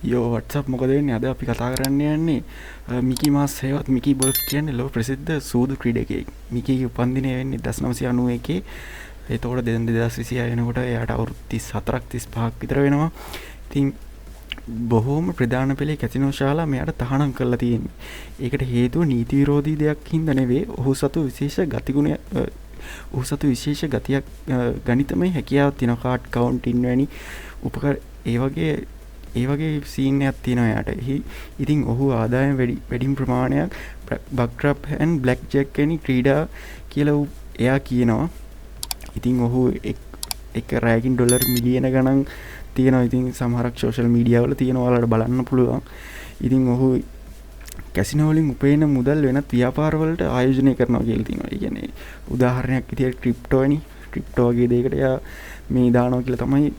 යෝ වට්සප් මොකද වෙන්නේ? අද අපි කතා කරන්න යන්නේ මිකි මාස් හේවත් මිකි බොල්ෆ් කියන්නේ ලෝක ප්‍රසිද්ධ සූදු ක්‍රීඩකයෙක්. මිකීගේ උපන්දිනය වෙන්නේ 1991. එතකොට 2026 වෙනකොට එයාට අවුරුදු 34ක් 35ක් විතර වෙනවා. ඉතින් බොහෝම ප්‍රධාන පෙළේ කැසිනෝ ශාලා මෙයාට තහනම් කරලා තියෙන්නේ. ඒකට හේතුව නීති විරෝධී දෙයක් හින්දා නෙවෙයි. ඔහු සතු විශේෂ ගතිගුණ ඔහු සතු විශේෂ ගතියක් ගණිතමය හැකියාවක් තියෙනවා. කාඩ් කවුන්ටින් වැනි උපකර ඒ වගේ සීන් එකක් තියෙනවා එයාට. ඉතින් ඔහු ආදායම් වැඩිම ප්‍රමාණයක් බක්රප් ඇන් බ්ලැක් ජැක් වැනි ක්‍රීඩා කියලා එයා කියනවා. ඉතින් ඔහු එක රැයකින් ඩොලර් මිලියන ගණන් තියෙනවා. ඉතින් සමහරක් සෝෂල් මීඩියා වල තියෙනවා, ඔයාලට බලන්න පුළුවන්. ඉතින් ඔහු කැසිනෝ වලින් උපයන මුදල් වෙනත් ව්‍යාපාර වලට ආයෝජනය කරනවා කියලා තියෙනවා. ඒ කියන්නේ උදාහරණයක් විදියට ක්‍රිප්ටෝ වගේ දෙයකට එයා මේ දානවා කියලා තමයි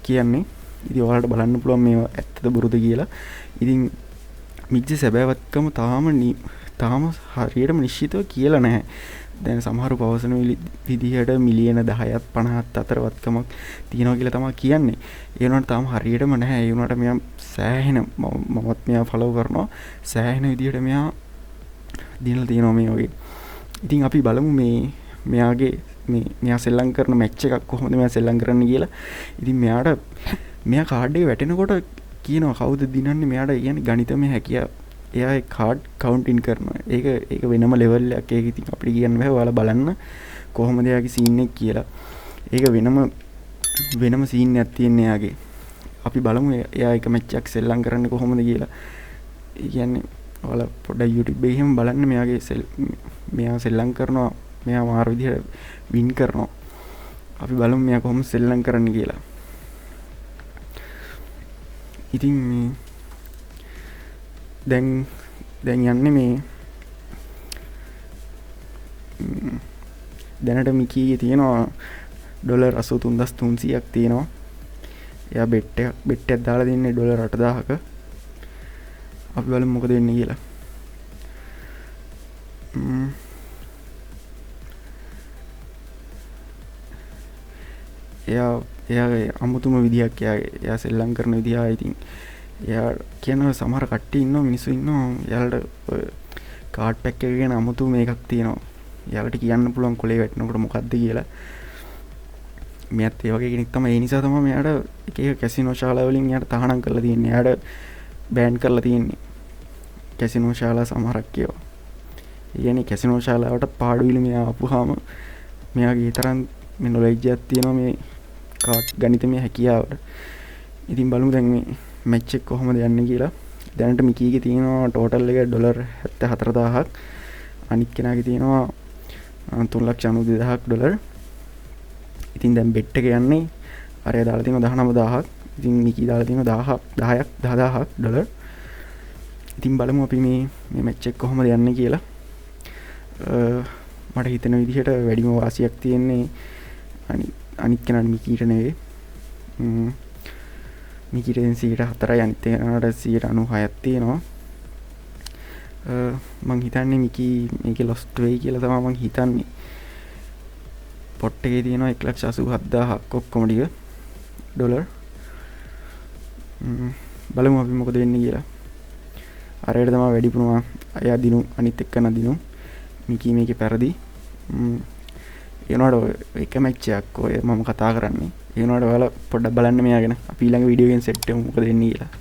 කියන්නේ. ඉතින් ඔයාලට බලන්න පුළුවන් මේවා ඇත්තද බොරුද කියලා. ඉතින් මික්ගේ සැබෑවත්කම තාම හරියටම නිශ්චිතව කියලා නැහැ. දැන් සමහරු පවසන විදිහට මිලියන 10ක් 50ක් අතර වත්කමක් තියෙනවා කියලා තමයි කියන්නේ. ඒ වුණාට තාම හරියටම නැහැ. ඒ වුණාට මෙයා සෑහෙන මමත් මෙයා ෆලෝ කරනවා. සෑහෙන විදිහට මෙයා දිනලා තියෙනවා මේ වගේ. ඉතින් අපි බලමු මෙයා සෙල්ලම් කරන මැච් එකක් කොහොමද මෙයා සෙල්ලම් කරන්නේ කියලා. ඉතින් මෙයා කාඩ් එක වැටෙනකොට කියනවා කවුද දිනන්නේ මෙයාට. කියන්නේ ගණිතමය හැකියාව. එයා කාඩ් කවුන්ටින් කරනවා. ඒක වෙනම ලෙවල් එකක්. ඒක ඉතින් අපිට කියන්න බෑ. ඔයාලා බලන්න කොහොමද එයාගේ සීන් එක කියලා. ඒක වෙනම සීන් එකක් තියෙන එයාගේ. අපි බලමු එයා එක මැච් එකක් සෙල්ලම් කරන්නේ කොහොමද කියලා. ඒ කියන්නේ ඔයාලා පොඩ්ඩක් YouTube එකේ එහෙම බලන්න මෙයා සෙල්ලම් කරනවා. මෙයා මාර විදිහට වින් කරනවා. අපි බලමු මෙයා කොහොමද සෙල්ලම් කරන්නේ කියලා. ඉතින් දැන් යන්නේ මේ දැනට මිකීගේ තියෙනවා ඩොලර් 83300ක් තියෙනවා. එයා බෙට් එකක් දාලා දෙන්නේ ඩොලර් 8000ක. අපි බලමු මොකද වෙන්නේ කියලා. එයා අමුතුම විදිහක් එයා සෙල්ලම් කරන විදිහ. ඉතින් එයා කියනවා සමහර කට්ටිය ඉන්නවා, මිනිස්සු ඉන්නවා, එයාලට කාඩ් පැක් එක ගැන අමුතු මේකක් තියෙනවා. එයාලට කියන්න පුළුවන් කොලේ වැටෙනකොට මොකද්ද කියලා. මෙයාත් ඒ වගේ කෙනෙක් තමයි. ඒ නිසා තමයි මෙයාට එක කැසිනෝ ශාලා වලින් එයාට තහනම් කරලා තියෙන්නේ. එයාට බෑන් කරලා තියෙන්නේ කැසිනෝ ශාලා සමහරක් ඒවා. ඒ කියන්නේ කැසිනෝ ශාලාවට පාඩුවිලි මෙයා ආපුවාම මෙයාගේ තරම් මේ නොලෙජ් එකක් තියෙනවා මේ කාඩ් ගණිතමය හැකියාවට. ඉතින් බලමු දැන් මේ මැච් එක කොහොමද යන්නේ කියලා. දැනට මිකීගේ තියෙනවා ටෝටල් එක ඩොලර් 74000ක්. අනිත් කෙනාගේ තියෙනවා 3,92,000ක් ඩොලර්. ඉතින් දැන් බෙට් එක යන්නේ අරයා දාලා තියෙනවා 19000ක්. ඉතින් මිකී දාලා තියෙනවා 10000ක් ඩොලර්. ඉතින් බලමු අපි මේ මැච් එක කොහොමද යන්නේ කියලා. මට හිතෙන විදිහට වැඩිම වාසියක් තියෙන්නේ අනිත් කෙනාට මිකීට නෙවෙයි. මිකීට 4%යි අනිත් කෙනාට 96ක් තියෙනවා. මං හිතන්නේ මිකී මේකේ ලොස්ට් වෙයි කියලා තමයි මං හිතන්නේ. පොට් එකේ තියෙනවා 1,87,000ක් ඔක්කොම ටික ඩොලර්. බලමු අපි මොකද වෙන්නේ කියලා. අරයට තමයි වැඩිපුරම අය දිනු අනිත් එක්කන දිනු. මිකී මේකේ පෙරදි. ඒ වුණාට එක මැච් එකක් ඔය මම කතා කරන්නේ. ඒ වුණාට ඔයාලා පොඩ්ඩක් බලන්න මෙයා ගැන. අපි ඊළඟ වීඩියෝ එකෙන් සෙට් වෙමු මොකද වෙන්නේ කියලා.